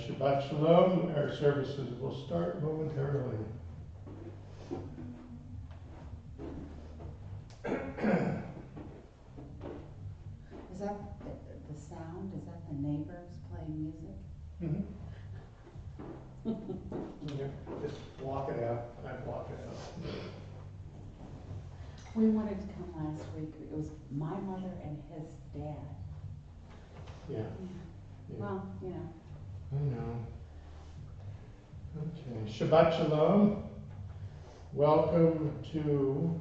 Shabbat Shalom. Our services will start momentarily. Is that the sound? Is that the neighbors playing music? Mm-hmm. Yeah, just block it out. I block it out. We wanted to come last week. It was my mother and his dad. Yeah. Yeah. Well, you know. I know. Okay. Shabbat Shalom. Welcome to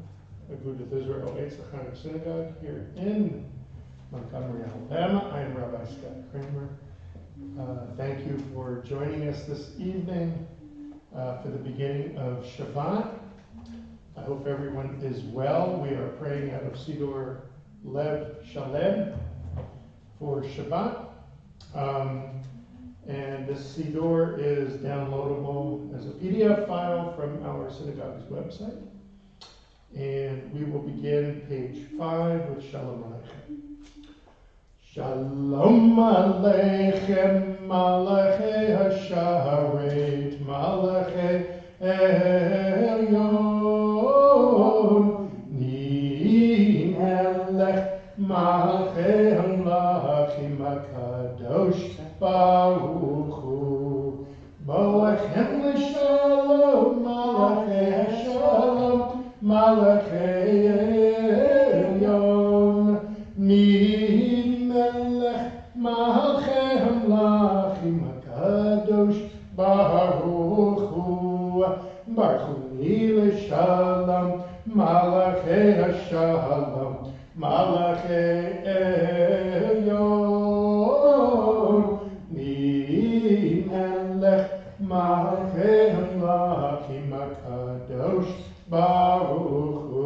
Agudath Israel Etz Ahayem Synagogue here in Montgomery, Alabama. I am Rabbi Scott Kramer. Thank you for joining us this evening for the beginning of Shabbat. I hope everyone is well. We are praying out of Siddur Lev Shalem for Shabbat. And this Siddur is downloadable as a PDF file from our synagogue's website. And we will begin page 5 with Shalom Aleichem. Shalom Aleichem, Malachei Hasharet, Malachei Elyon, Ni Melech, Malachei Hamlachim HaKadosh, Baruch Hu, Molechem L'Shalom, Malachei Hashalom, Malachei Elyon, Ni Melech, Malachei Hamlachim HaKadosh, Baruch Hu, Baruch Hu Ni L'Shalom, Malachei Hashalom, Malachei Elyon, Ni Melech, Malachei Hamlachim HaKadosh, Baruch Hu.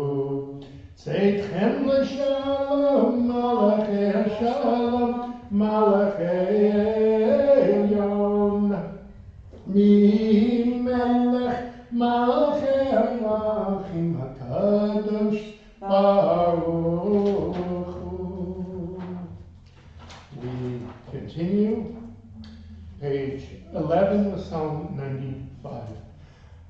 Tzedchem L'Shalom, Malachei Hashalom, Malachei Elyon, Ni Melech, Malachei Hamlachim HaKadosh, Baruch Hu. We continue. Page 11 of Psalm 95.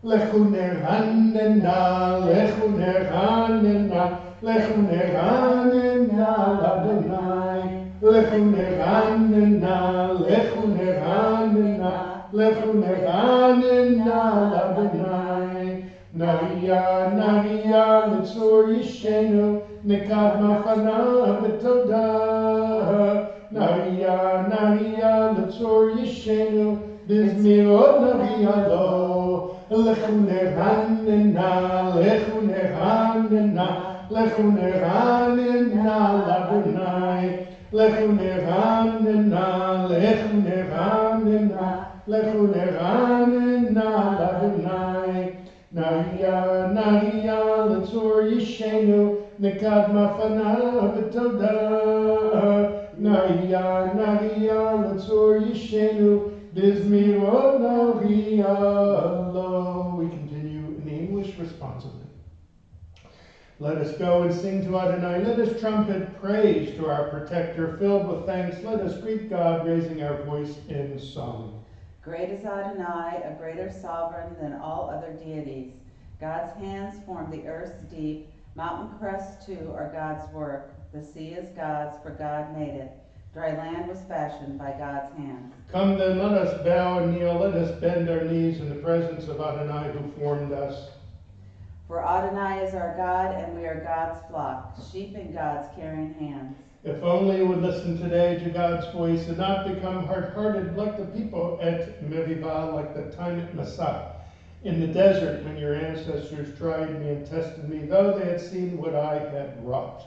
Lechu neranena, lechu neranena, lechu neranena l'Adonai. Lechu neranena, lechu neranena, lechu neranena l'Adonai. Naria, naria, l'tzur yishenu, nekad mafanav b'todah. Naria, naria, l'tzur yishenu, bizmirot naria lo. Lechu neranena, lechu neranena, lechu neranena l'Adonai. Lechu neranena, lechu neranena, lechu neranena l'Adonai. Naria, naria, l'tzur yishenu, nekad mafanav b'todah. Naria, naria, l'tzur yishenu, bizmirot naria lo. We continue in the English responsibly. Let us go and sing to Adonai. Let us trumpet praise to our protector. Filled with thanks, let us greet God, raising our voice in song. Great is Adonai, a greater sovereign than all other deities. God's hands formed the earth's deep. Mountain crests too are God's work. The sea is God's, for God made it. Dry land was fashioned by God's hands. Come then, let us bow and kneel. Let us bend our knees in the presence of Adonai who formed us. For Adonai is our God, and we are God's flock, sheep in God's caring hands. If only you would listen today to God's voice and not become hard-hearted like the people at Meribah, like the time at Massah, in the desert when your ancestors tried me and tested me, though they had seen what I had wrought.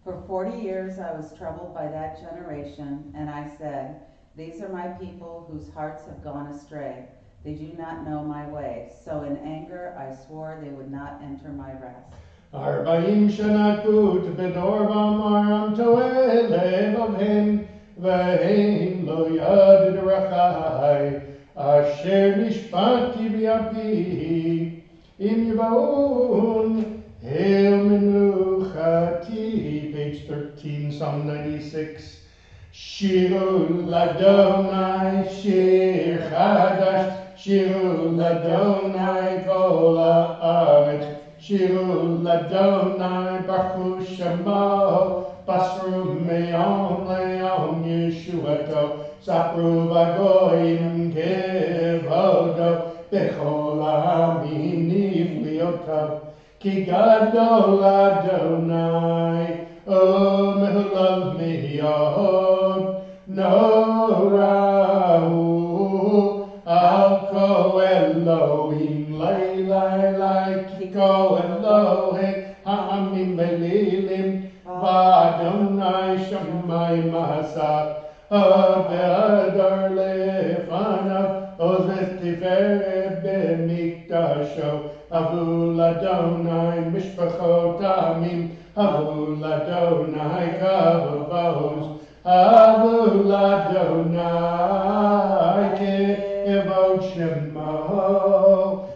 For 40 years I was troubled by that generation, and I said, these are my people whose hearts have gone astray. They do not know my way. So in anger I swore they would not enter my rest. Arba'im shana kut b'dor v'amar am to'eh levavim v'heim lo yad derachai asher nishpati b'yapi im yiva'un el menuchati. Page 13, Psalm 96. Shiru l'Adonai shir chadash, Shiru l'Adonai kol haaretz, Shiru l'Adonai baruch shemo, Basru me'yom le'yom Yeshuato, Sapru v'goyim kevodo, Bechol ha'amim nivliotav, Ki gadol Adonai, O mehulav miyod, Norahu, Al ko Elohim, Lai lai lai, Ki ko Elohim, Ha'amim belilim, V'Adonai shamayim ha'asah, Ha'adar lefanav, Ozes tiferet b'mikdasho, Avul Adonai mishpachot amim, Avul Adonai kavod, Avul Adonai kevod shemo,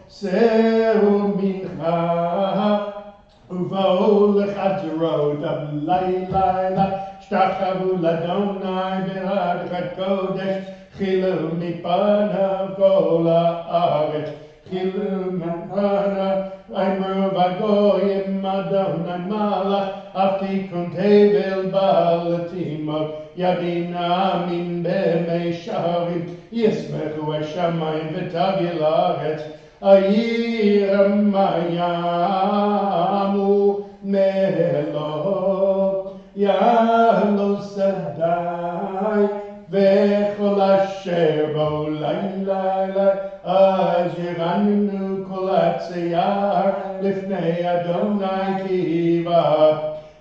Sehu mincha, Uvol lechadzerot, Avlai laila, Shtachavu l'Adonai b'hadrat kodesh, Chilu mipanav kol haaretz, Chilu mipanav, Amru v'goyim Adonai malach, Aftikun tevel ba'alatimot, Yadina min b'mei sharim, Yismechu hashamayim v'tavil haaretz, Ayiram mayamu melo, Yalo sadai, V'chol asher bo lai lai lai, Aziranu kol hatziyar, Lifnei Adonai kiva,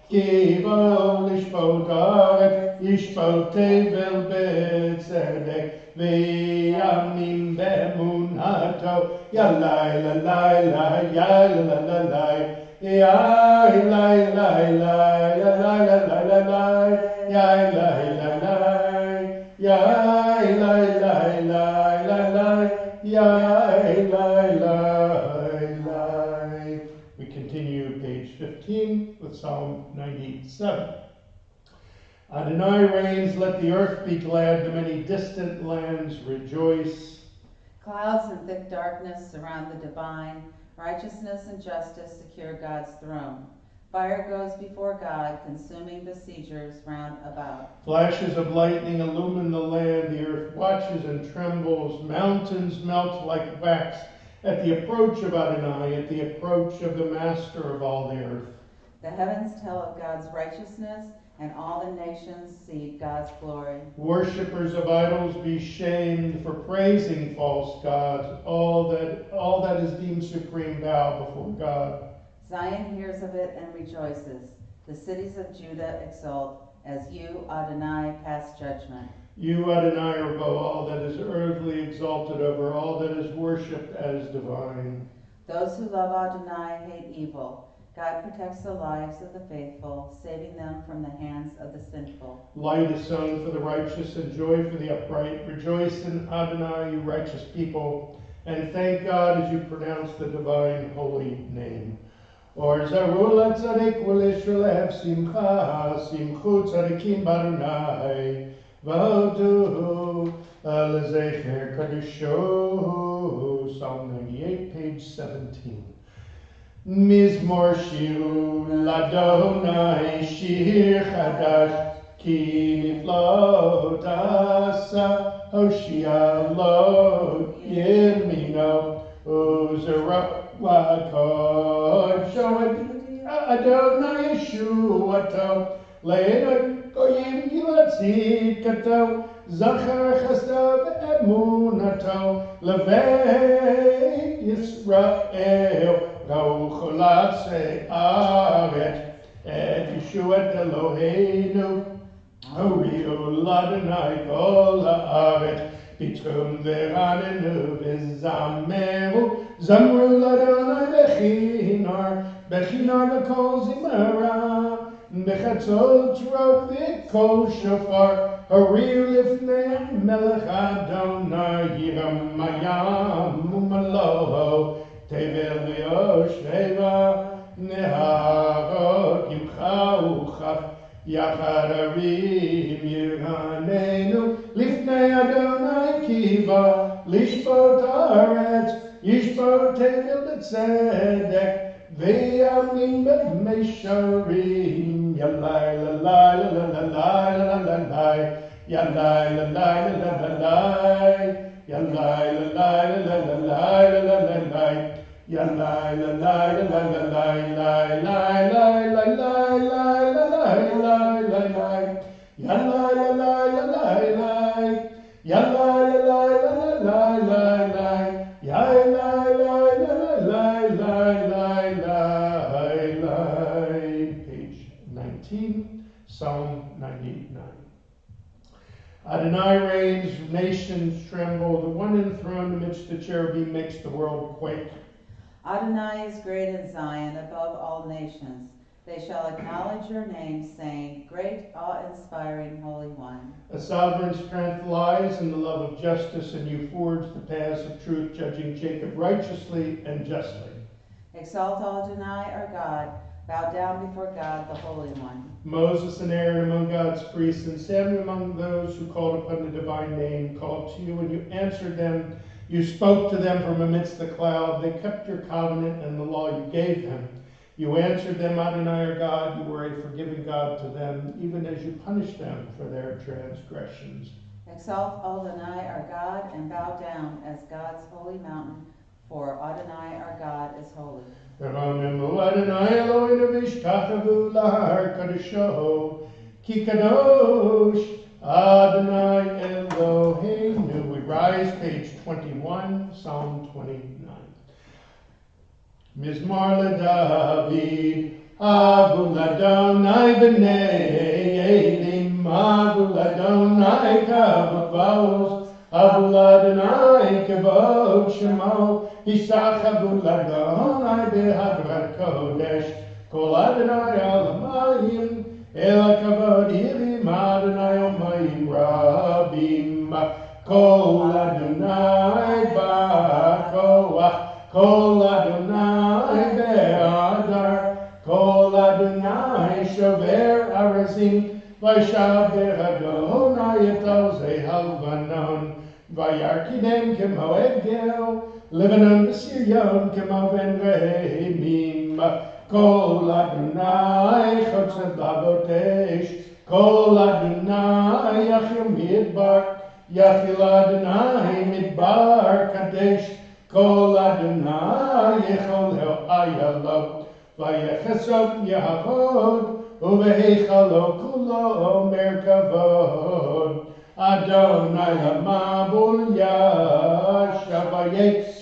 Kiva lishpot haaretz, Yishpot tevel b'tzedek, V'yamim b'emunato, Yalai la lai lai, Yalai la la lai, Yai lai lai lai, Yalai la la la lai, Yai lai la lai, Yai lai lai lai lai lai, Yai lai lai lai. We continue page 15 with Psalm 97. Adonai reigns, let the earth be glad, the many distant lands rejoice. Clouds and thick darkness surround the divine. Righteousness and justice secure God's throne. Fire goes before God, consuming besiegers round about. Flashes of lightning illumine the land. The earth watches and trembles. Mountains melt like wax at the approach of Adonai, at the approach of the Master of all the earth. The heavens tell of God's righteousness, and all the nations see God's glory. Worshippers of idols be shamed for praising false gods. All that is deemed supreme bow before God. Zion hears of it and rejoices. The cities of Judah exult as you, Adonai, pass judgment. You, Adonai, are above all that is earthly, exalted over all that is worshipped as divine. Those who love Adonai hate evil. God protects the lives of the faithful, saving them from the hands of the sinful. Light is sown for the righteous and joy for the upright. Rejoice in Adonai, you righteous people, and thank God as you pronounce the divine holy name. Or zaru l'tzadik v'l'Yisrael simcha, simchu tzadikim b'Adonai, v'hodu l'zecher kadisho. Psalm 98, page 17. Mizmor shiru l'Adonai shir chadash, ki niflot asa, Hoshia lo yemino, uzera l'kod shoed Adonai Yeshuato, le'enot goyim yilatzikato, zachar chesed emunato, levei Yisrael, Baruch Latse Aret, et Yeshuat Eloheinu, Horiu Ladonai Kol Haaretz, Bitrum Veranenu V'Zameru, Zamru Ladonai Bechinar V'Kol Zimara, Bechatzot Rot V'Kol Shofar, Horiu Lifnei Melech Adonai, Yiramayam Umaloho, Tevel v'yosheva, neharot yimcha uchaf, yachad arim Hanenu Lifnei Adonai Kiva Lishpot Haaretz Yishpot Tevel B'tzedek Ve'yamin B'meisharim Yalai Lalai Lalai Lalai Yalai Lalai Lalai Yalai Lalai Lalai Lalai Yalai Lalai Lalai Lalai Yalai Page 19, Psalm 99. Adonai reigns, nations tremble. The one enthroned amidst the cherubim makes the world quake. Adonai is great in Zion, above all nations. They shall acknowledge your name, saying, Great, awe-inspiring Holy One. A sovereign strength lies in the love of justice, and you forge the paths of truth, judging Jacob righteously and justly. Exalt Adonai, our God. Bow down before God, the Holy One. Moses and Aaron among God's priests, and Samuel among those who called upon the divine name, called to you, and you answered them. You spoke to them from amidst the cloud. They kept your covenant and the law you gave them. You answered them, Adonai, our God. You were a forgiving God to them, even as you punished them for their transgressions. Exalt Adonai, our God, and bow down as God's holy mountain, for Adonai, our God, is holy. Adonai Eloheinu v'ishtachavu lahar kadisho, ki kadosh Adonai Eloheinu. We rise, page 21, Psalm 29. Mizmar LeDavid, Agu l'Adonai b'nei Elim, Agu l'Adonai kavavos, Agu l'Adonai kavod shemo, Yisachavu l'Adonai b'hadrat kodesh, Kol Adonai alamayim, El kavod yirim Adonai omayim rabim, Kol Adonai ba'koach, Kol Adonai be'adar, Kol Adonai shover arazim, V'shaber Adonai et alzei halvanon, V'yarkidem kemo egel, Lebanon v'Sirion kemo ben re'emim, Kol Adonai chotzet lavotesh, Kol Adonai yachil midbar, Yachil Adonai midbar kadesh, Kol Adonai yecholel ayalot, Vayechesot yahavod, Uvehechalo kulo omer kavod. Adonai lamabul yashavayet,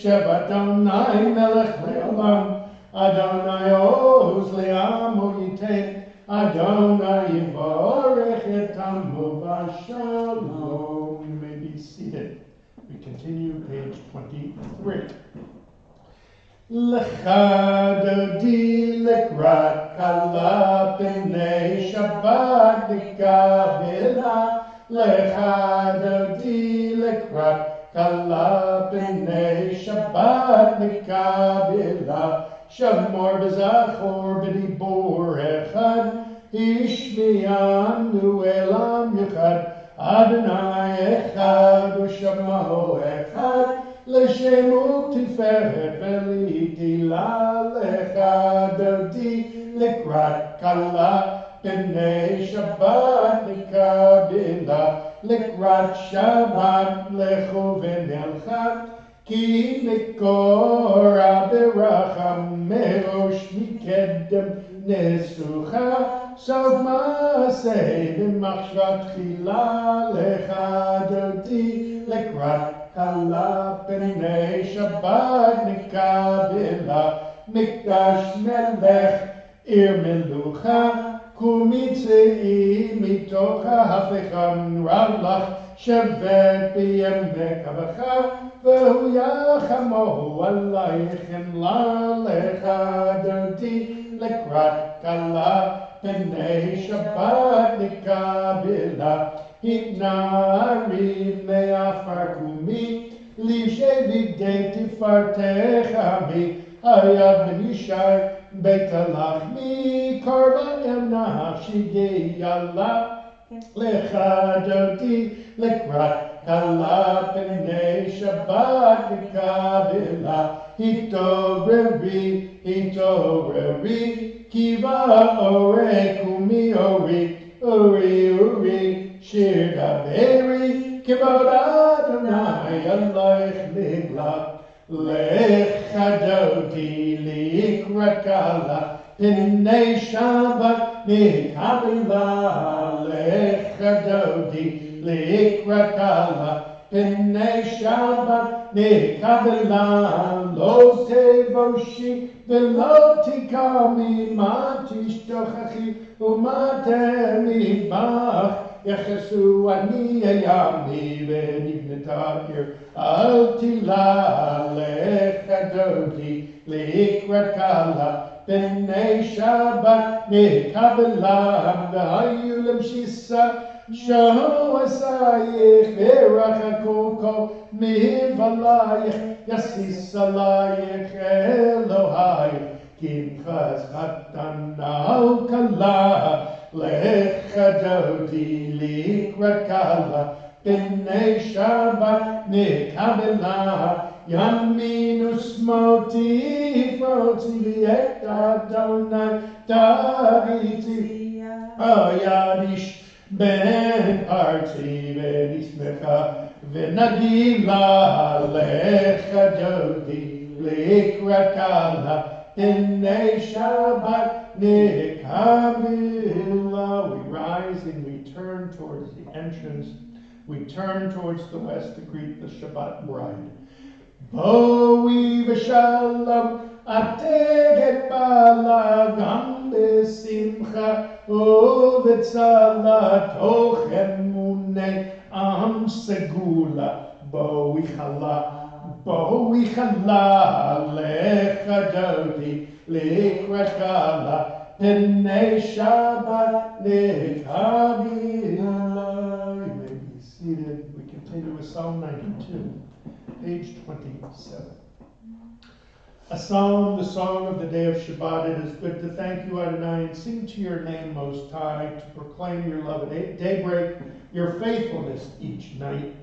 Adonai melech le'olam, Adonai oz le'amo yitain, Adonai yivorech et amo v'shalom. You may be seated. We continue, page 23. Lecha dodi lekrat kala b'nei Shabbat nikabela. Lecha dodi lekrat kala b'nei Shabbat nikabela. Shamor b'zachor b'dibor echad, Ishmiyanu elam yechad. Adonai echad u'shamaho echad, L'shemu tiferet v'litila. Lecha dodi lekrat kala b'nei Shabbat nikabela. Lekrat Shabbat lechu v'nelchat, ki mikora beracham merosh mikedem nesucha. Sof maaseh b'machshat chila. Lecha dodi lekrat kala b'nei Shabbat nikabela. Mikdash melech ir melucha, kumitzei mitocha hafecham ravlach, shevet b'yemek avacha, v'hu yachamohu alaychem la. Lecha dodi lekrat kala b'nei Shabbat nikabela. Hitnari me'afar kumi, lishevi deti fartechami, hayad v'nishar beit alachmi, karba em nafshi geyala. Lecha dodi lekrat kala b'nei Shabbat v'kabela hitogrevi kiva ore kumi ori shir daveri kibod Adonai aloich nigla lecha dodi lekrat kala b'nei Shabbat v'kabela Dodi likrakala P'nei Shabbat nikabela Lo tevoshi v'lo tikami Ma tishtochachi u'ma temibach Yechesu ani ayami v'nivneta ir Al tila lecha dodi likrakala P'nei Shabbat nikabela V'hayu l'mshisa Shahu asayich v'rachakoko mivalayich Yasis alayich Elohai Kimchaz chatanau kala Lecha dodi likrakala B'nei Shabbat nikabela Yaminu smoti froti v'et Adonai Daviti Yadish Ben arti v'nismecha v'nagila lecha dodi likrakala B'nei Shabbat nikabela. We rise and we turn towards the entrance. We turn towards the west to greet the Shabbat bride. Boi v'shalom ateget bala gam b'simcha u'v'tzala toch emunei am segula boi chala lecha dodi likrakala P'nei Shabbat nikabela. You may be seated. We continue with Psalm 92. Page 27. A psalm, the song of the day of Shabbat. It is good to thank you, Adonai, and sing to your name, Most High, to proclaim your love at daybreak, your faithfulness each night.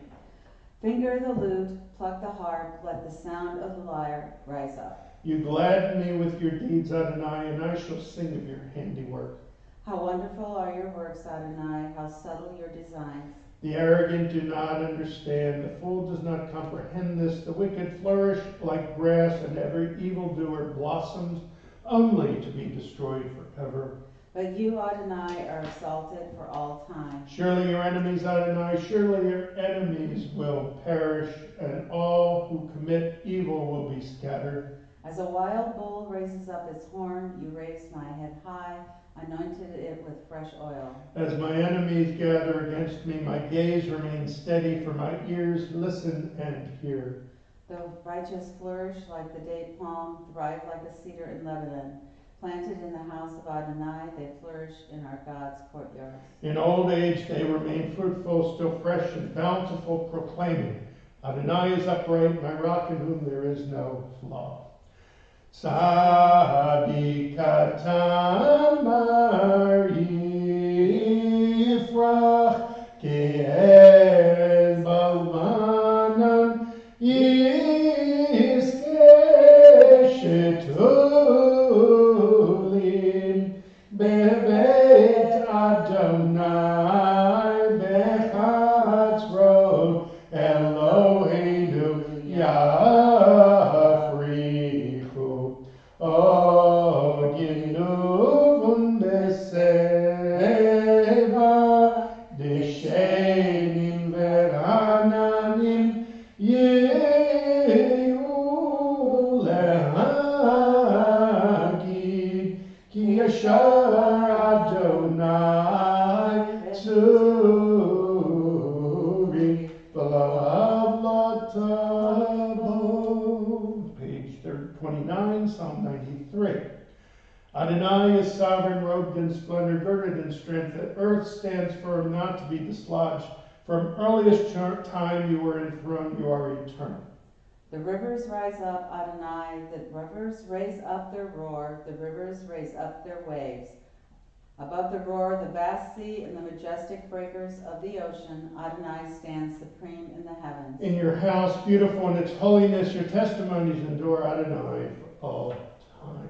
Finger the lute, pluck the harp, let the sound of the lyre rise up. You gladden me with your deeds, Adonai, and I shall sing of your handiwork. How wonderful are your works, Adonai, how subtle your designs. The arrogant do not understand, the fool does not comprehend this. The wicked flourish like grass, and every evildoer blossoms only to be destroyed forever. But you, Adonai, are exalted for all time. Surely your enemies, Adonai, surely your enemies will perish, and all who commit evil will be scattered. As a wild bull raises up its horn, you raised my head high, anointed it with fresh oil. As my enemies gather against me, my gaze remains steady, for my ears listen and hear. The righteous flourish like the date palm, thrive like a cedar in Lebanon. Planted in the house of Adonai, they flourish in our God's courtyards. In old age they remain fruitful, still fresh and bountiful, proclaiming, Adonai is upright, my rock in whom there is no flaw. Tzaddik Mar Yifrach Ke'ez Balmanan Yizkeh Shetulim Bebeit Adonai Bechatzrot Eloheinu Yafrichu Od Yinuvun Beseva Deshenim Verananim Yehu Lehagid Ki Yashar Adonai Tzuri V'lo Page 29, Psalm 93. Adonai is sovereign, robed in splendor, girded in strength. The earth stands firm, not to be dislodged. From earliest time you were enthroned, you are eternal. The rivers rise up, Adonai. The rivers raise up their roar. The rivers raise up their waves. Above the roar of the vast sea and the majestic breakers of the ocean, Adonai stands supreme in the heavens. In your house, beautiful in its holiness, your testimonies endure, Adonai, for all time.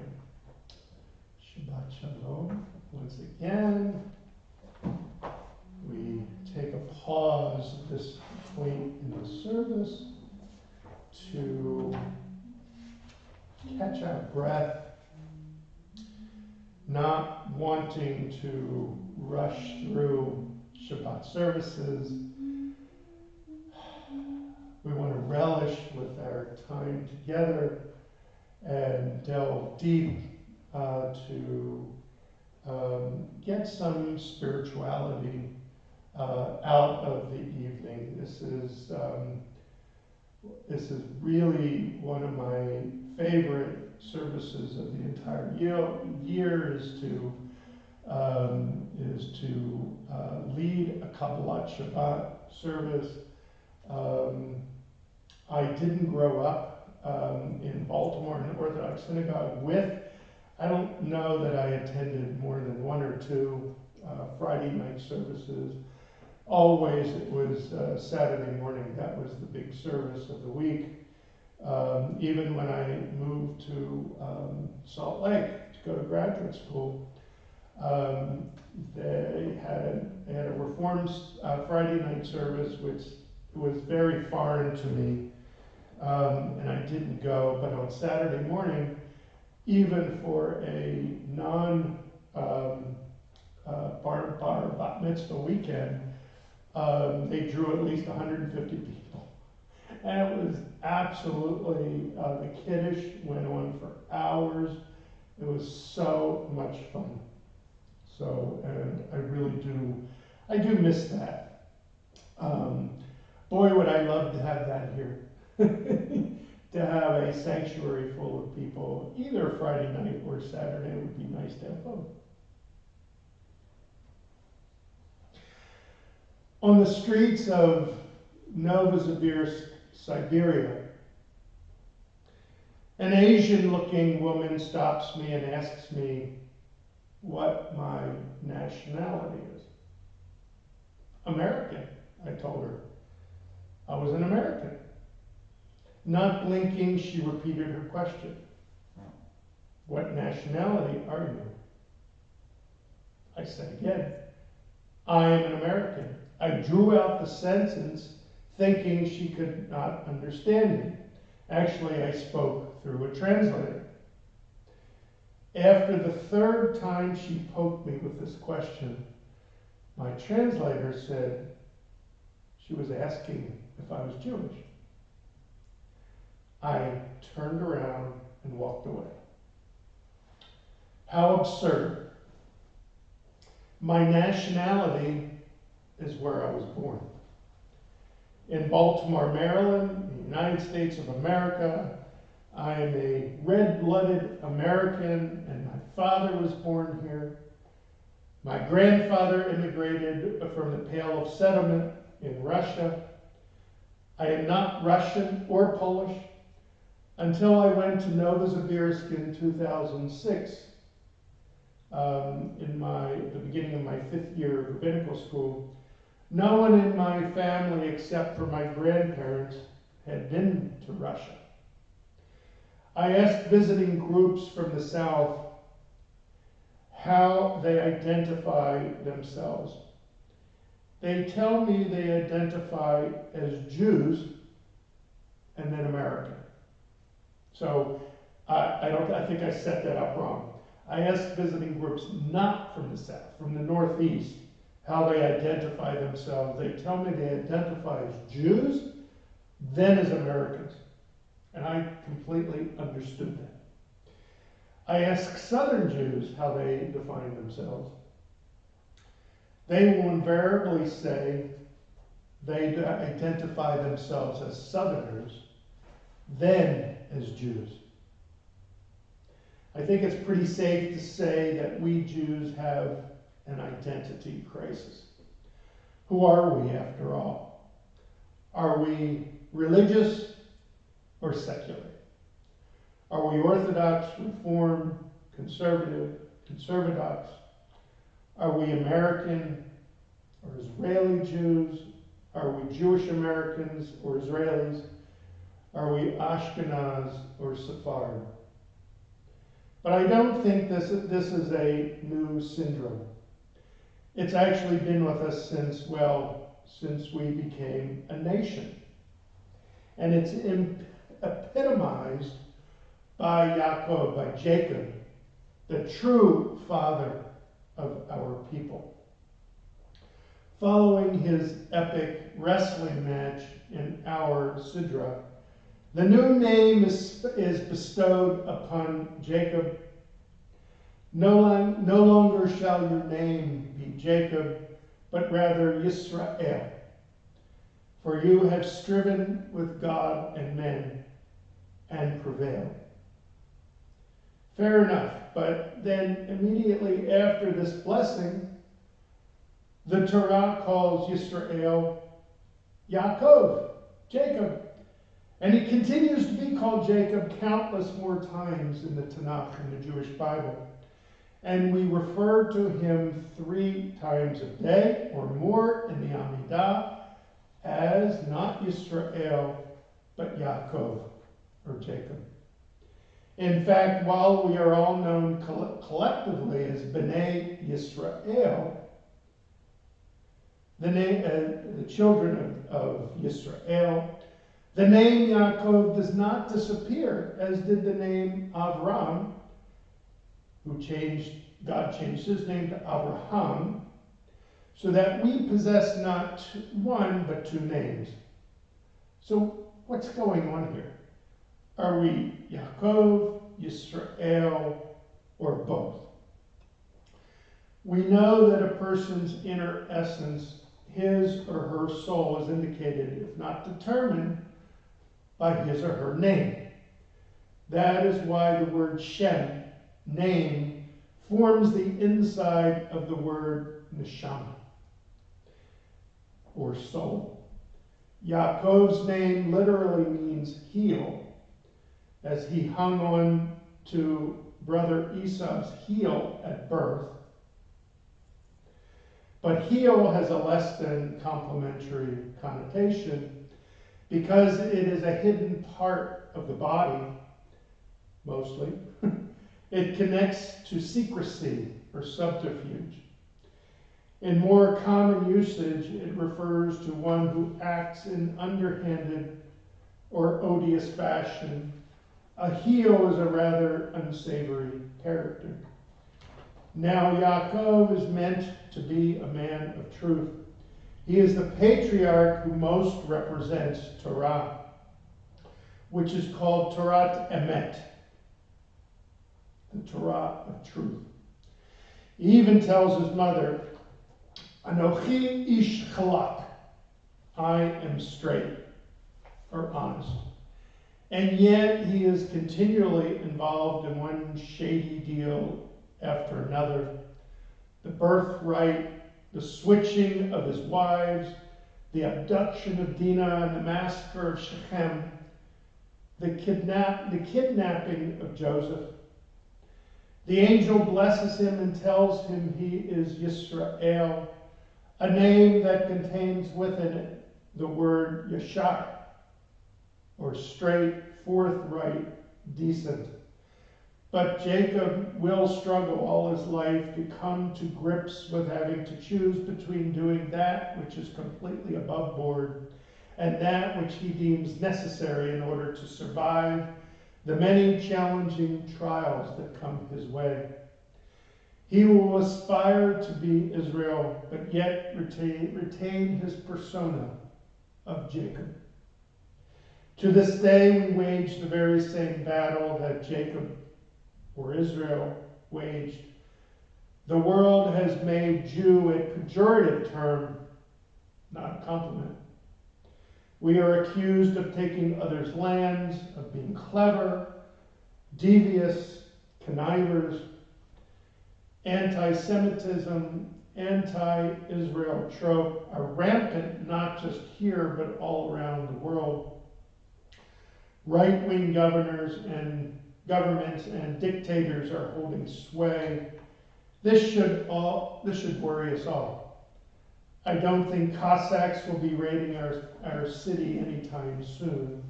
Shabbat Shalom. Once again, we take a pause at this point in the service to catch our breath, not wanting to rush through Shabbat services. We want to relish with our time together and delve deep to get some spirituality out of the evening. This is really one of my favorite services of the entire year is to lead a Kabbalat Shabbat service. I didn't grow up in Baltimore in the Orthodox Synagogue I don't know that I attended more than one or two Friday night services. Always it was Saturday morning. That was the big service of the week. Even when I moved to Salt Lake to go to graduate school, they had a Reformed Friday night service, which was very foreign to me, and I didn't go. But on Saturday morning, even for a bat mitzvah weekend, they drew at least 150 people. And it was absolutely, the Kiddush went on for hours. It was so much fun. So, and I do miss that. Boy, would I love to have that here. To have a sanctuary full of people, either Friday night or Saturday would be nice to have both. On the streets of Novosibirsk, Siberia, an Asian-looking woman stops me and asks me what my nationality is. American, I told her. I was an American. Not blinking, she repeated her question. What nationality are you? I said again, I am an American. I drew out the sentence thinking she could not understand me. Actually, I spoke through a translator. After the third time she poked me with this question, my translator said she was asking if I was Jewish. I turned around and walked away. How absurd. My nationality is where I was born. In Baltimore, Maryland, the United States of America. I am a red-blooded American, and my father was born here. My grandfather immigrated from the Pale of Settlement in Russia. I am not Russian or Polish until I went to Novosibirsk in 2006. In the beginning of my 5th year of rabbinical school, no one in my family except for my grandparents had been to Russia. I asked visiting groups from the South how they identify themselves. They tell me they identify as Jews and then American. So I think I set that up wrong. I asked visiting groups not from the South, from the Northeast, how they identify themselves. They tell me they identify as Jews, then as Americans. And I completely understood that. I asked Southern Jews how they define themselves. They will invariably say they identify themselves as Southerners, then as Jews. I think it's pretty safe to say that we Jews have an identity crisis. Who are we, after all? Are we religious or secular? Are we Orthodox, Reformed, Conservative, Conservadox? Are we American or Israeli Jews? Are we Jewish Americans or Israelis? Are we Ashkenaz or Sephardi? But I don't think this is a new syndrome. It's actually been with us since we became a nation. And it's epitomized by Yaakov, by Jacob, the true father of our people. Following his epic wrestling match in our Sidra, the new name is bestowed upon Jacob. No longer shall your name be Jacob, but rather Yisrael. For you have striven with God and men and prevailed. Fair enough, but then immediately after this blessing, the Torah calls Yisrael Yaakov, Jacob. And he continues to be called Jacob countless more times in the Tanakh, in the Jewish Bible. And we refer to him 3 times a day or more in the Amidah as not Yisrael, but Yaakov, or Jacob. In fact, while we are all known collectively as Bnei Yisrael, the children of Yisrael, the name Yaakov does not disappear, as did the name Avram, God changed his name to Abraham, so that we possess not 1 but 2 names. So what's going on here? Are we Yaakov, Yisrael, or both? We know that a person's inner essence, his or her soul, is indicated, if not determined, by his or her name. That is why the word Shem, name, forms the inside of the word neshama, or soul. Yaakov's name literally means heel, as he hung on to brother Esau's heel at birth. But heel has a less than complimentary connotation because it is a hidden part of the body, mostly. It connects to secrecy or subterfuge. In more common usage, it refers to one who acts in underhanded or odious fashion. A heel is a rather unsavory character. Now, Yaakov is meant to be a man of truth. He is the patriarch who most represents Torah, which is called Torah Emet, the Torah of truth. He even tells his mother, Anochi ish chalak, I am straight, or honest. And yet he is continually involved in one shady deal after another. The birthright, the switching of his wives, the abduction of Dinah and the massacre of Shechem, the kidnapping of Joseph. The angel blesses him and tells him he is Yisrael, a name that contains within it the word Yashar, or straight, forthright, decent. But Jacob will struggle all his life to come to grips with having to choose between doing that which is completely above board and that which he deems necessary in order to survive the many challenging trials that come his way. He will aspire to be Israel, but yet retain his persona of Jacob. To this day, we wage the very same battle that Jacob, or Israel, waged. The world has made Jew a pejorative term, not a compliment. We are accused of taking others' lands, of being clever, devious, connivers. Anti-Semitism, anti-Israel trope are rampant, not just here, but all around the world. Right-wing governments and dictators are holding sway, This should worry us all. I don't think Cossacks will be raiding our city anytime soon.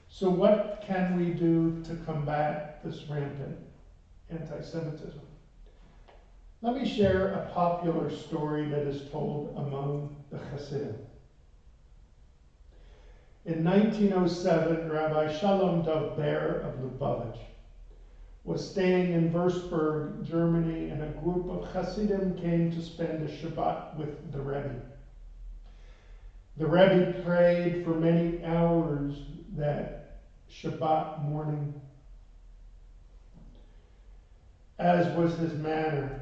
So what can we do to combat this rampant anti-Semitism? Let me share a popular story that is told among the Hasidim. In 1907, Rabbi Shalom Dov Ber of Lubavitch was staying in Würzburg, Germany, and a group of Hasidim came to spend a Shabbat with the Rebbe. The Rebbe prayed for many hours that Shabbat morning. As was his manner.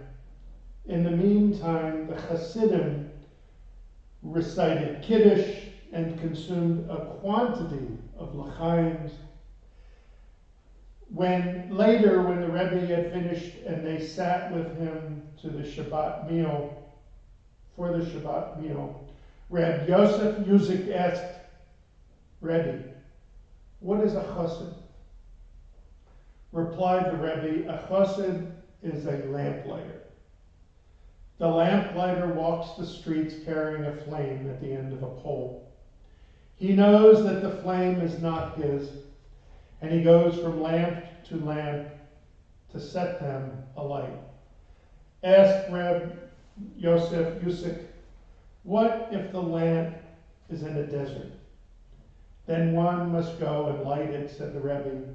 In the meantime, the Hasidim recited Kiddush and consumed a quantity of l'chaims. When the Rebbe had finished and they sat with him for the Shabbat meal, Reb Yosef Yuzik asked Rebbe, "What is a chassid?" Replied the Rebbe, "A chassid is a lamplighter. The lamplighter walks the streets carrying a flame at the end of a pole. He knows that the flame is not his, and he goes from lamp to lamp to set them alight." Asked Reb Yosef Yusik, "What if the lamp is in a desert?" "Then one must go and light it," said the Rebbe.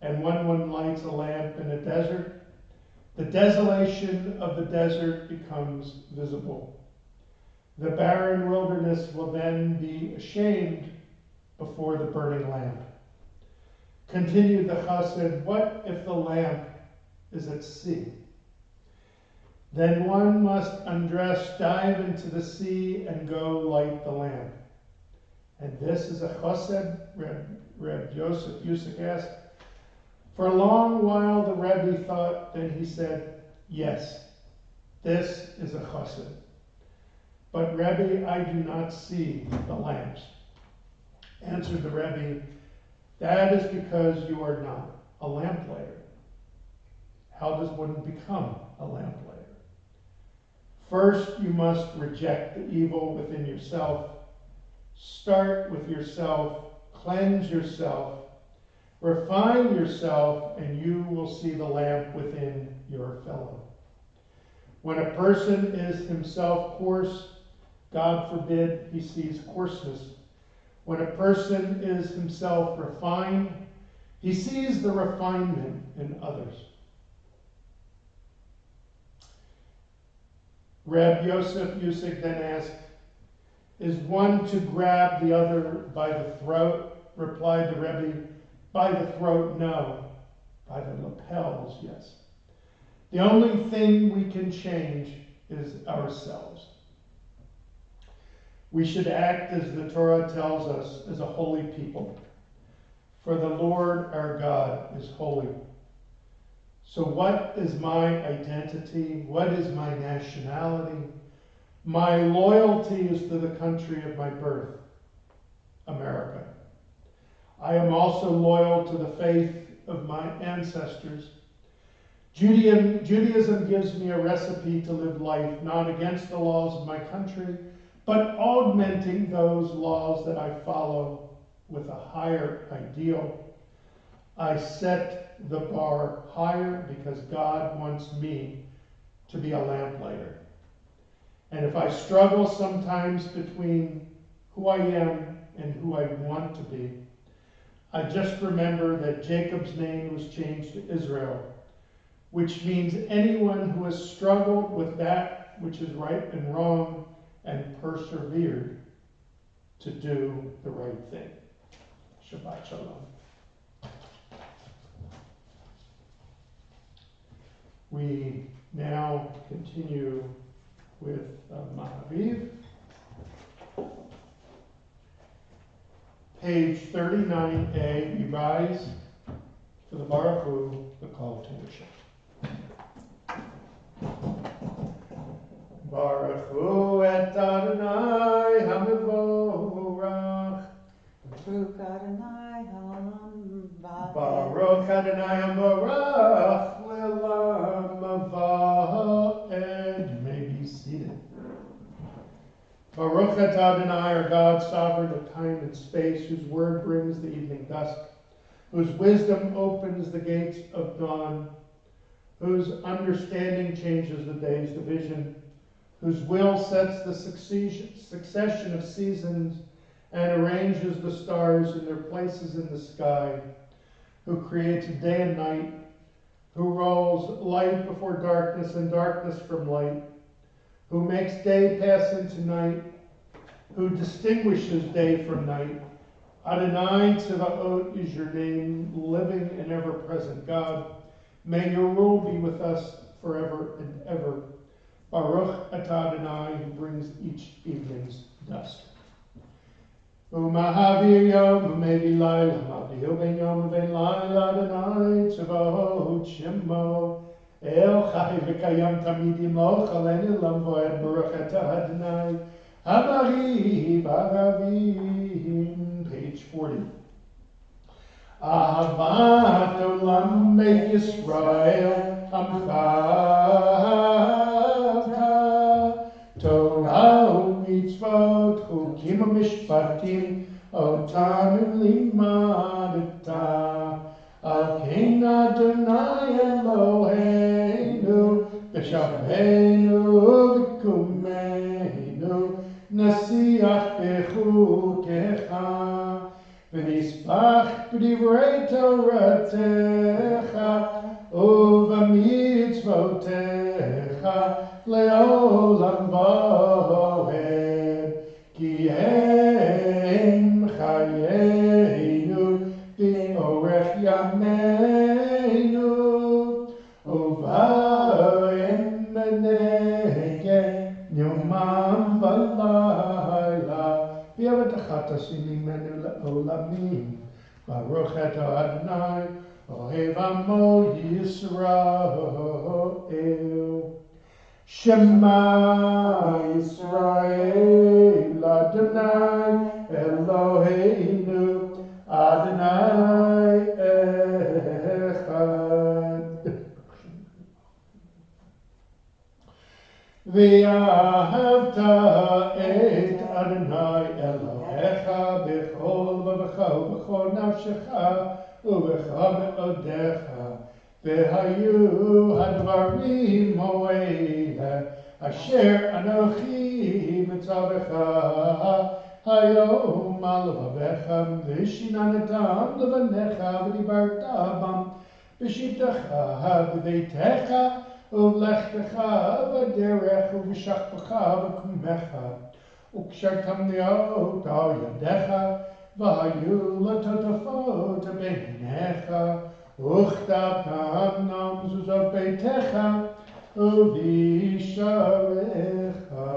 "And when one lights a lamp in a desert, the desolation of the desert becomes visible. The barren wilderness will then be ashamed before the burning lamp." Continued the chassid, "What if the lamp is at sea? Then one must undress, dive into the sea, and go light the lamp." "And this is a chassid?" Reb Yosef Yusik asked. For a long while the Rebbe thought, then he said, "Yes, this is a chassid. But Rebbe, I do not see the lamps." Answered the Rebbe, "That is because you are not a lamplighter." "How does one become a lamplighter?" "First, you must reject the evil within yourself. Start with yourself, cleanse yourself, refine yourself, and you will see the lamp within your fellow. When a person is himself coarse, God forbid he sees coarseness. When a person is himself refined, he sees the refinement in others." Reb Yosef Yusik then asked, "Is one to grab the other by the throat?" Replied the Rebbe, "By the throat, no. By the lapels, yes. The only thing we can change is ourselves. We should act as the Torah tells us, as a holy people. For the Lord our God is holy. So what is my identity? What is my nationality? My loyalty is to the country of my birth, America. I am also loyal to the faith of my ancestors. Judaism gives me a recipe to live life not against the laws of my country, but augmenting those laws that I follow with a higher ideal. I set the bar higher because God wants me to be a lamplighter. And if I struggle sometimes between who I am and who I want to be, I just remember that Jacob's name was changed to Israel, which means anyone who has struggled with that which is right and wrong and persevered to do the right thing." Shabbat Shalom. We now continue with Ma'aviv. Page 39a, we rise for the Baruch Hu, the call to worship. Baruch Hu et Adonai HaMevorach. Baruch Adonai Haolam Va'ed. Baruch Adonai HaMevorach Le'olam Haba. Adonai, our God, sovereign of time and space, whose word brings the evening dusk, whose wisdom opens the gates of dawn, whose understanding changes the day's division, whose will sets the succession of seasons and arranges the stars in their places in the sky, who creates day and night, who rolls light before darkness and darkness from light, who makes day pass into night, who distinguishes day from night. Adonai Tzevaot is your name, living and ever-present God. May your rule be with us forever and ever. Baruch atah Adonai, who brings each evening's dusk. Umahavir yom umevi laila, mavdil ben yom uven laila, Adonai Tzevaot Shemo. El chai v'kayam tamid imo, chalenu lamvoed, Baruch atah Adonai, Hamariv Aravim, page 40. Ahavat olam beit Yisrael, Amchavta, Torah u'mitzvot, chukim u'mishpatim, otanu limadta. Al kein Adonai Eloheinu, v'shavenu v'kumeinu, nasiach b'chukecha, v'nisbach b'divrei Toratecha, u'v'mitzvotecha, le'olam voed, ki hem chayenu, v'orech yameinu, u'v'hem menege, yomam v'layla, v'yavatachata sinimenu le'olamim, Baruch atah Adonai, ohev amo Yisrael. Shema Yisrael, Adonai Eloheinu, Adonai Echad. V'ahavta et Adonai Elohecha b'chol v'v'cha u'b'chol nafshecha u'b'cha me'odecha. V'hayu hadvarim mo'ele asher anochi mitzavecha hayom al levavecha v'shinanatam levanecha v'dibarta bam v'shivtecha v'veitecha u'vlechtecha v'derech u'v'shachpecha v'kumecha u'kshartam liot al yadecha v'hayu latotafot beinecha Uchtatam nam zuzot beitecha uvisharecha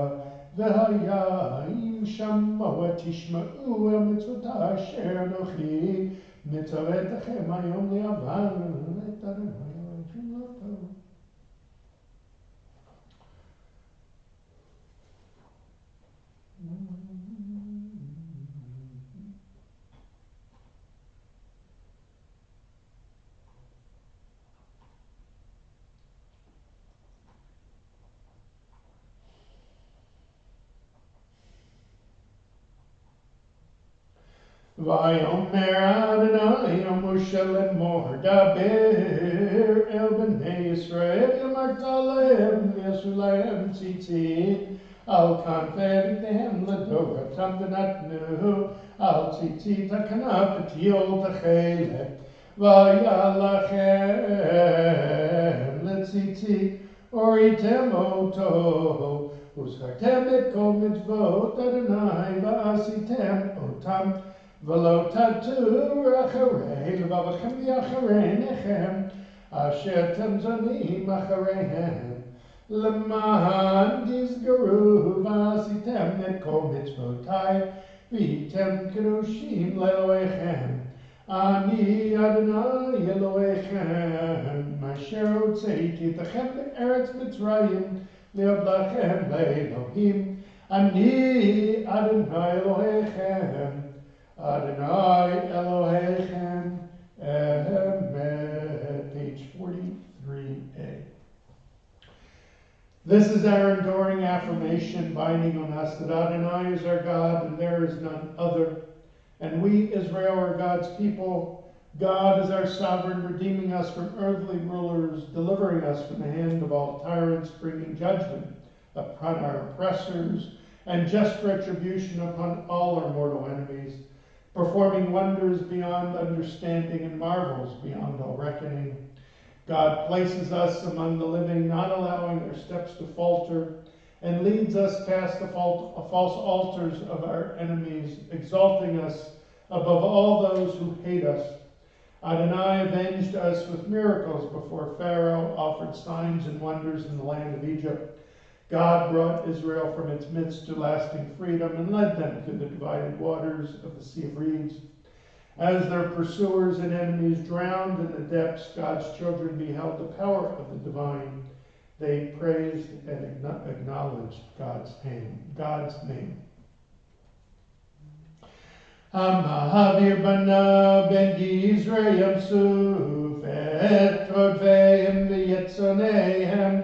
v'hayim shamawa tishma'u mitzvotah asher anochi mitzavetachem hayom li'avan et Adonai Elohim loto. Vayomer Adonai Moshe lemor daber el bnei Yisrael yamarta lehem v'yasu lehem tzitzit al kanfei v'nehem l'doratam v'natnu al tzitzit hakanaf v'tiol t'chelek v'yalachem l'tzitzit oritem oto uzchartem et kol mitzvot Adonai v'asitem otam V'lo tatu acharei l'vavachem v'yacharei nechem asher temzonim achareihem l'man tizgaru v'asitem et kol mitzvotai v'hitem kedoshim le'elohechem ani Adonai Elohechem asher hotzeiti etachem me'eretz Mitzrayim להיות לכם לאלוהים, אני אדוני אלוהיכם, אדוני אלוהיכם, אמת, page 43a. This is our enduring affirmation binding on us that Adonai is our God and there is none other. And we, Israel, are God's people. God is our sovereign, redeeming us from earthly rulers, delivering us from the hand of all tyrants, bringing judgment upon our oppressors, and just retribution upon all our mortal enemies, performing wonders beyond understanding and marvels beyond all reckoning. God places us among the living, not allowing our steps to falter, and leads us past the false altars of our enemies, exalting us above all those who hate us. Adonai avenged us with miracles before Pharaoh, offered signs and wonders in the land of Egypt. God brought Israel from its midst to lasting freedom and led them through the divided waters of the Sea of Reeds. As their pursuers and enemies drowned in the depths, God's children beheld the power of the divine. They praised and acknowledged God's name. Ha'avir bana ben Yisrael suf et rodveim v'yetzonehem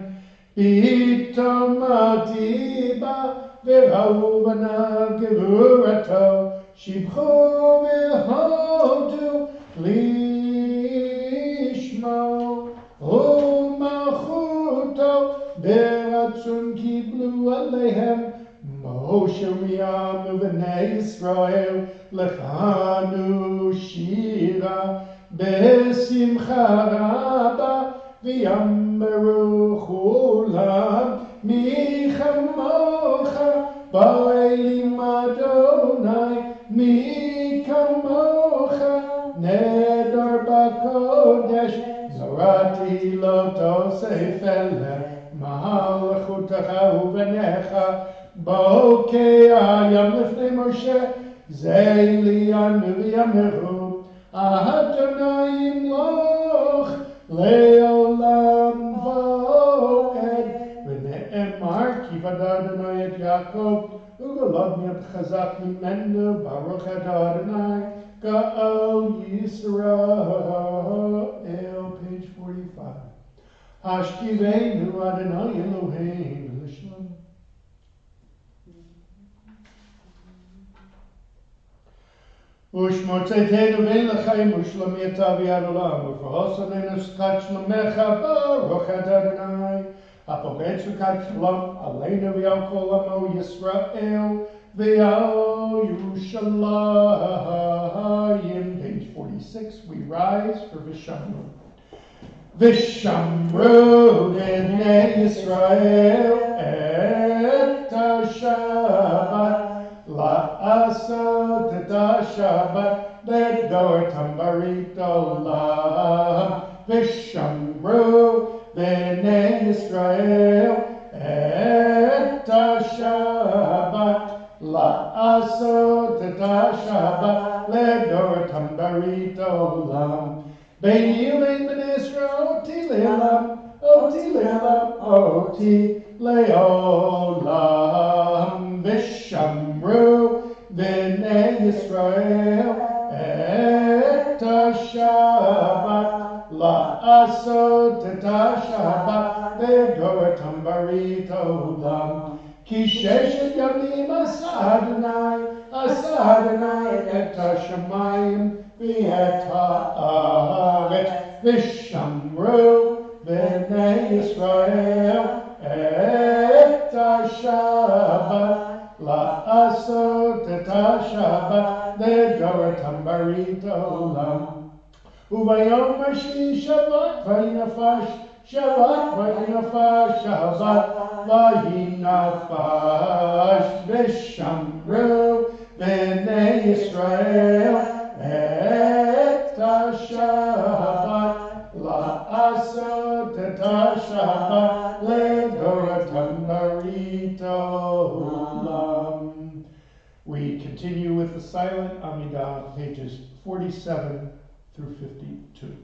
p'tom atiba v'ra'u banav gevurato shibchu v'hodu lishmo u'malchuto beratzon kiblu alehem Moshe Miriam v'nei Yisrael lechanu shira besimcha rabba v'yameru chulam mi chamocha ba'elim Adonai mi kamocha neder b'kodesh zarati lo tosef eleh malchutacha uvenecha Bokeh ayam lifnei Moshe Zeili anu v'yameru Adonai imloch le'olam v'oed V'ne'emar kivad Adonai et Yaakov U'golad mi'at chazak mimenu Baruch et Adonai Ga'al Yisrael Page 45 Hashkiveinu Adonai Eloheinu L'shalom Ushmotzeitenu vein l'chaim u'shlamiyata v'yad olam u'fa'osanenu s'kat shlomecha baruch et Adonai ha'poked sukat shalom aleinu v'yal kol amo Yisrael v'yal Yerushalayim. Page 46. We rise for Vishamru. Vishamru b'nei Yisrael et Shabbat La'asot et Shabbat Ledor tambarit olam Vishamru b'nei Yisrael et Shabbat La'asot et Shabbat Ledor tambarit olam Beini u'bein b'nei Yisrael oti le'olam oti le'olam Vishamru b'nei Yisrael et Shabbat la'asot et Shabbat le'dor tambarit olam Ki sheshet yamim asa Adonai et hashamayim v'et ha'aretz Vishamru b'nei Yisrael et Shabbat la'asot et Shabbat ledor tambarit olam Uvayom hashi Shabbat vayinafash Shabbat vayinafash Vishamru b'nei Yisrael et Shabbat la'asot et Shabbat ledor tambarit olam. We continue with the silent Amidah, pages 47 through 52.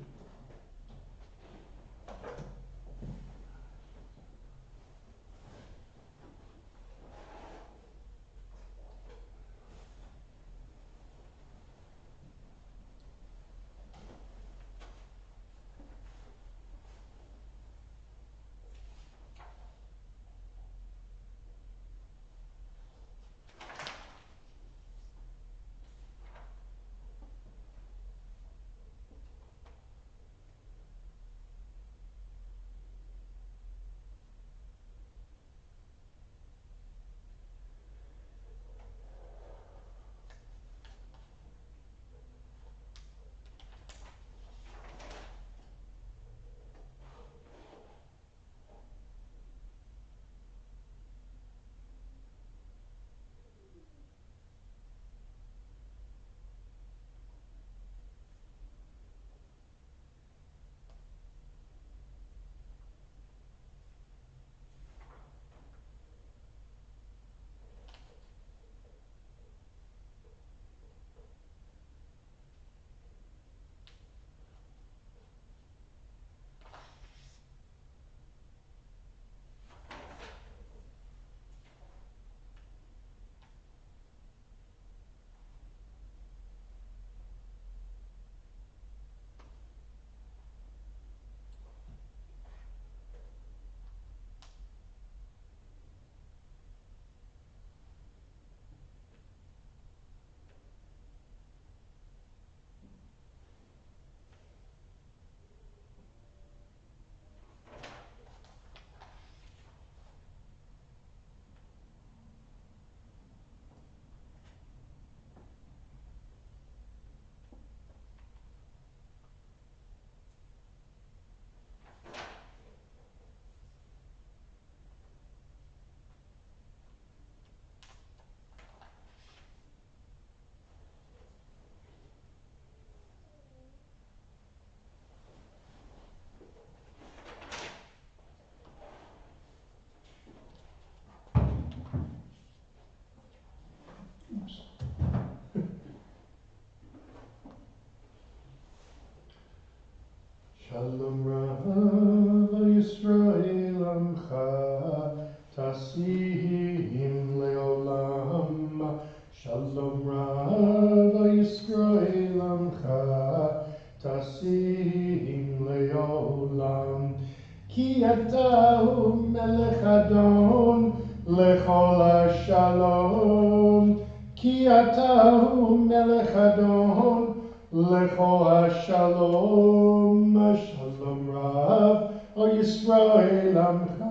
כי אתה הוא מלך אדון לכל השלום. כי אתה הוא מלך אדון לכל השלום. שלום רב על ישראל עמך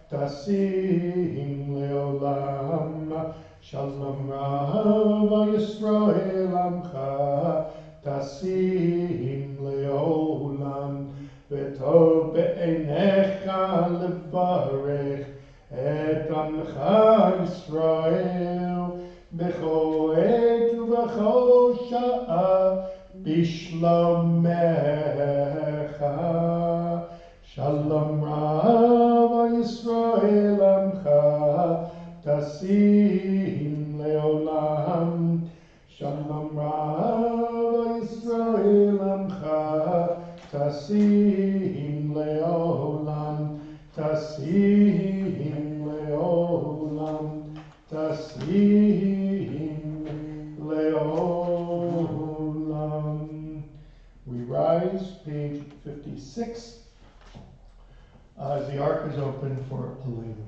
תשים לעולם. שלום רב על ישראל עמך תשים לעולם. וטוב בעיניך לברך את עמך ישראל בכל עת ובכל שעה בשלומך. שלום רב על ישראל עמך תשים לעולם. שלום רב על ישראל עמך תשים לעולם. תשים לעולם. תשים לעולם. We rise, page 56, as the ark is open for Elena.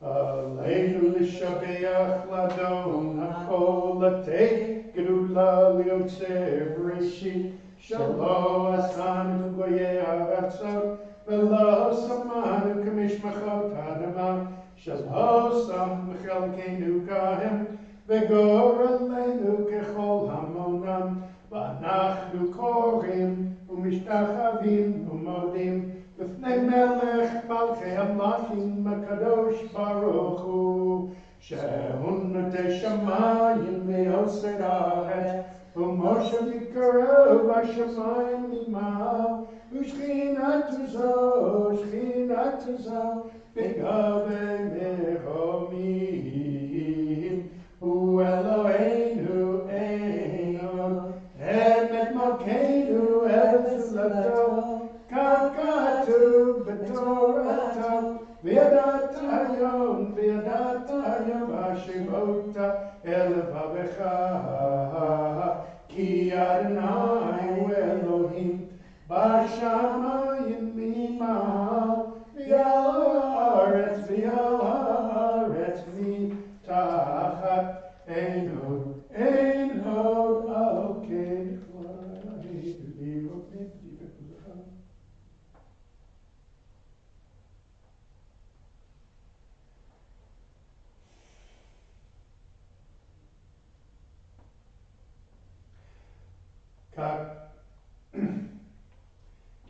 Aleinu l'shabeach ladon ha'kol latei gedula liotzer b'reshit shalo asanu goyei ha'atzot v'lo samanu k'mishmachot ha'adama shalo sam v'chelkeinu kahem v'gor aleinu kechol hamonam v'anachnu korim u'mishtachavim u'modim בפני מלך מלכי המלכים הקדוש ברוך הוא שהוא נוטה שמיים ועושה הארץ ומושב יקרב השמיים ממעל ושכינתו זו בגבי מרומים הוא אלוהינו אין עוד אמת מלכנו ארץ זולתו כך כתוב בתורתו וידעת היום השמות אל לבבך כי אדוני הוא אלוהים בשמיים ממעל ועל הארץ מתחת אין עוד על כן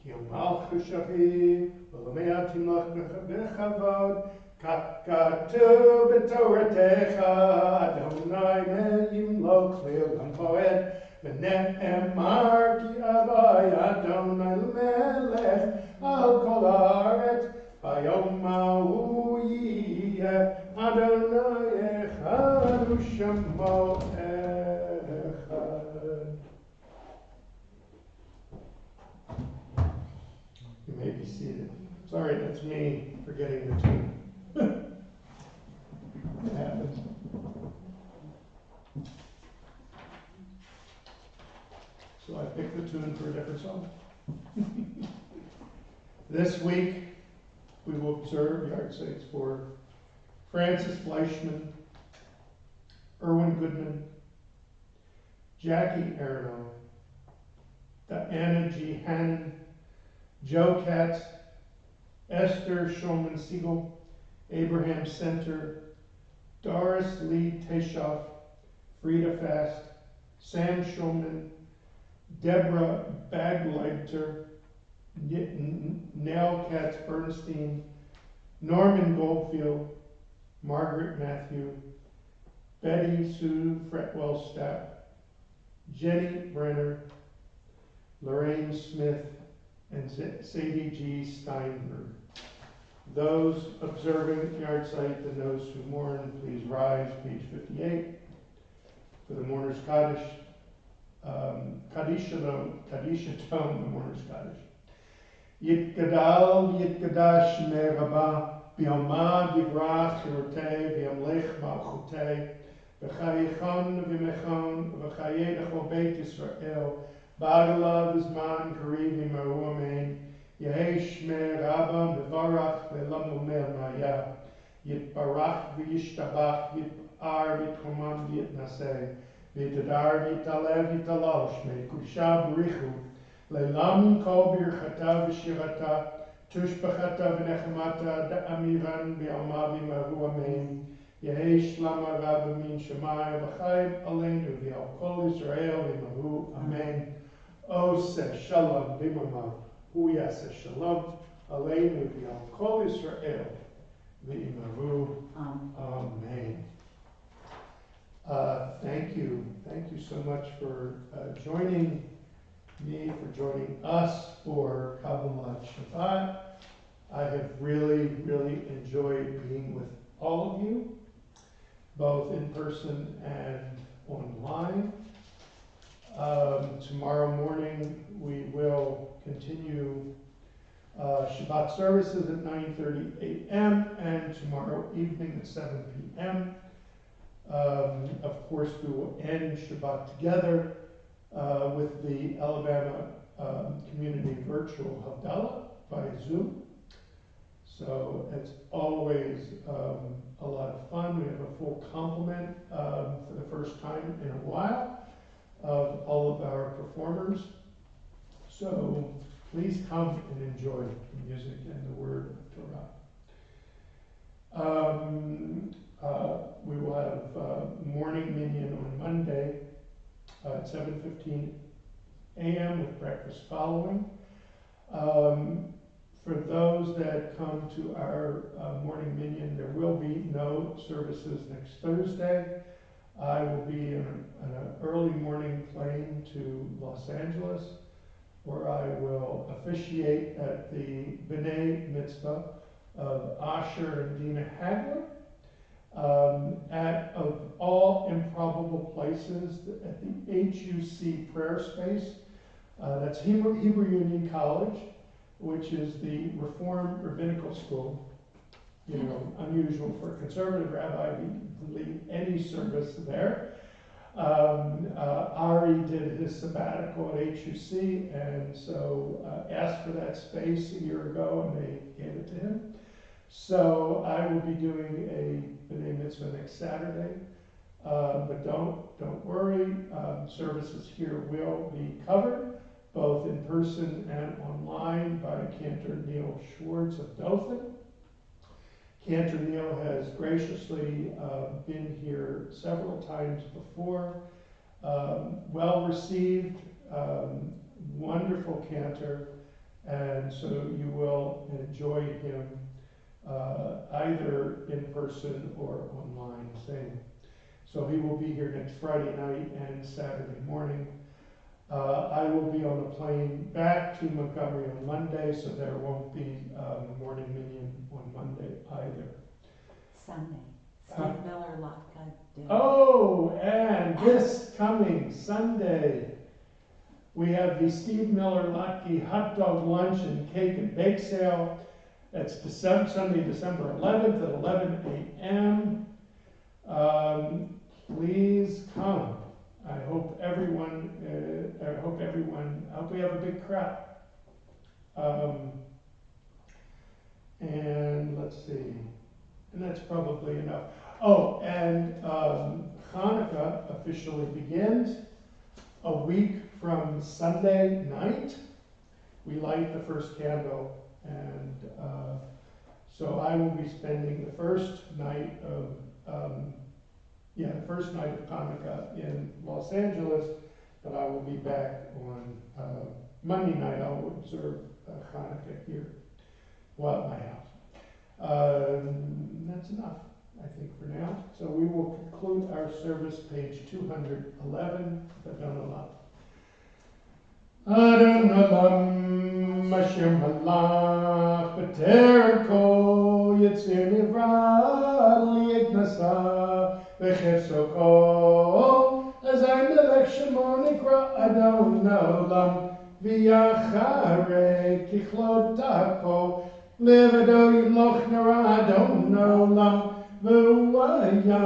כי המלכות שווים ולא מעטים לך בכבוד כך כתוב בתורתך אדוני ימלוך לעולם ועד ונאמר כי אבי אדוני למלך על כל הארץ ביום ההוא יהיה אדוני אחד ושמו אחד. You may be seated. Sorry, that's me forgetting the tune. It happens. So I picked the tune for a different song. This week, we will observe yard saints for Francis Fleischman, Erwin Goodman, Jackie Arno, Diana G. Hannon, Joe Katz, Esther Shulman Siegel, Abraham Center, Doris Lee Teshoff, Frida Fast, Sam Shulman, Deborah Bagleiter, Nell Katz Bernstein, Norman Goldfield, Margaret Matthew, Betty Sue Fretwell Stapp, Jenny Brenner, Lorraine Smith, and Sadie G. Steinberg. Those observing yard site and those who mourn, please rise, page 58. For the mourners Kaddish, Kaddish Tome, the mourners Kaddish. Yitgadal Yitgadash Merabah Bi'alma divrach shirotei, bi'amlech malchutei, v'chayichon v'mechon, v'chayei l'chol beit Yisrael, ba'agalav v'zman kariv v'maru amen, Yehei shmei rabam v'varach v'lam omer maya, Yitbarach v'yishtabach, Yit'ar v'yitchomam v'yitnaseh, V'yitadar v'yitalev v'yitalav shmei kushav b'richu, Leilam kol birchata v'shirata, Tushbachata v'nechemata da'amiran v'alma v'maru amen, Yehei shlama rabba min shemayim v'chayim aleinu v'al kol Yisrael v'maru amen. Oseh shalom v'mamav, hu yaseh shalom aleinu v'al kol Yisrael v'maru amen. Thank you so much for joining me, for joining us for Kabbalat Shabbat. I have really enjoyed being with all of you, both in person and online. Tomorrow morning we will continue Shabbat services at 9:30 a.m. and tomorrow evening at 7 p.m. Of course, we will end Shabbat together with the Alabama Community Virtual Havdalah by Zoom. So it's always a lot of fun. We have a full complement for the first time in a while of all of our performers. So please come and enjoy the music and the word of Torah. We will have morning minyan on Monday at 7:15 a.m. with breakfast following. For those that come to our morning minyan, there will be no services next Thursday. I will be on an early morning plane to Los Angeles, where I will officiate at the B'nai Mitzvah of Asher and Dina Hagler. Of all improbable places, at the HUC prayer space. That's Hebrew Union College, which is the Reformed Rabbinical School. You know, unusual for a conservative rabbi to lead any service there. Ari did his sabbatical at HUC, and so asked for that space a year ago, and they gave it to him. So I will be doing a B'nai Mitzvah next Saturday, but don't worry. Services here will be covered, both in person and online, by Cantor Neil Schwartz of Dothan. Cantor Neil has graciously been here several times before. Well received, wonderful cantor, and so you will enjoy him either in person or online, same. So he will be here next Friday night and Saturday morning. I will be on the plane back to Montgomery on Monday, so there won't be morning minyan on Monday either. Sunday. Steve Miller Latke Day. Oh, and this coming Sunday, we have the Steve Miller Latke hot dog lunch and cake and bake sale. That's Sunday, December 11th at 11 a.m. Please come. I hope we have a big crowd. And let's see, and that's probably enough. Oh, and Hanukkah officially begins a week from Sunday night. We light the first candle, and so I will be spending the first night of Hanukkah in Los Angeles, but I will be back on Monday night. I'll observe Hanukkah here, well, at my house. That's enough, I think, for now. So we will conclude our service, page 211, Adon Olam. Adon Olam, Hashem Halach, B'ter Kol Yitzir Nivra, Li'et Nasa, V'chefso Kol, Azay Melech Shemo Nikra Adon Olam, V'yacharei Kichlot Tako, לבדו ימלוך נורא אדון עולם, והוא היה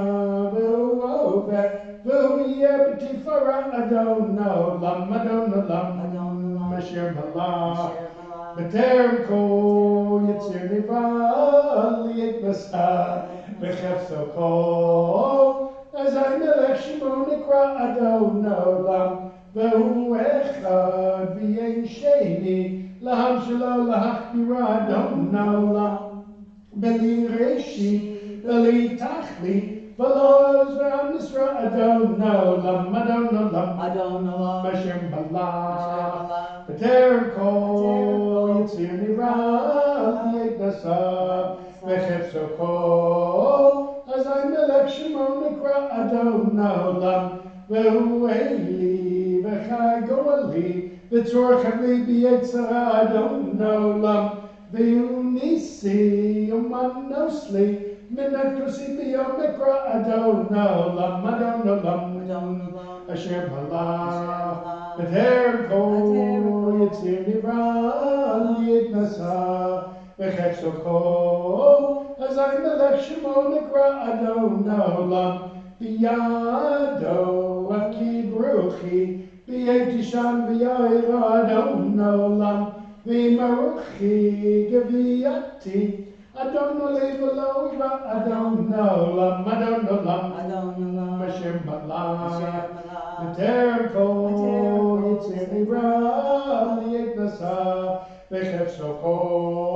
והוא הווה, והוא יהיה בתפארה אדון עולם, אדון עולם, אשר מלך. בטרם כל יציר נברא להתנשא בחפצו כל, אזי מלך שמו נקרא אדון עולם, והוא אחד ואין שני, לעם שלו להכבירה אדון עולם, בלי ראשית בלי תכלית, ולא עזרה נשרה אדון עולם, אדון עולם, אשר מלך. בטרם כל יציר נברא להתנשא בחפצו כל, אזי מלך שמו נקרא אדון עולם, והוא אלי וחי גואלי, וצורך לי ביצרה אדון עולם, והוא ניסי ומנוס לי, מן הכוסי ביום נקרא אדון עולם, אדון עולם, אשר מלך. בטרם כל יציר נברא להתנשא בחפצו כל, אזי מלך שמו נקרא אדון עולם, בידו הפקיד רוחי, בהייתי שם וירא אדון עולם, ועמרוכי גבייתי, אדון עלי ולא ירא אדון עולם, אשר מלך. בטרם כל יציר נברא להתנשא בחפצו כל,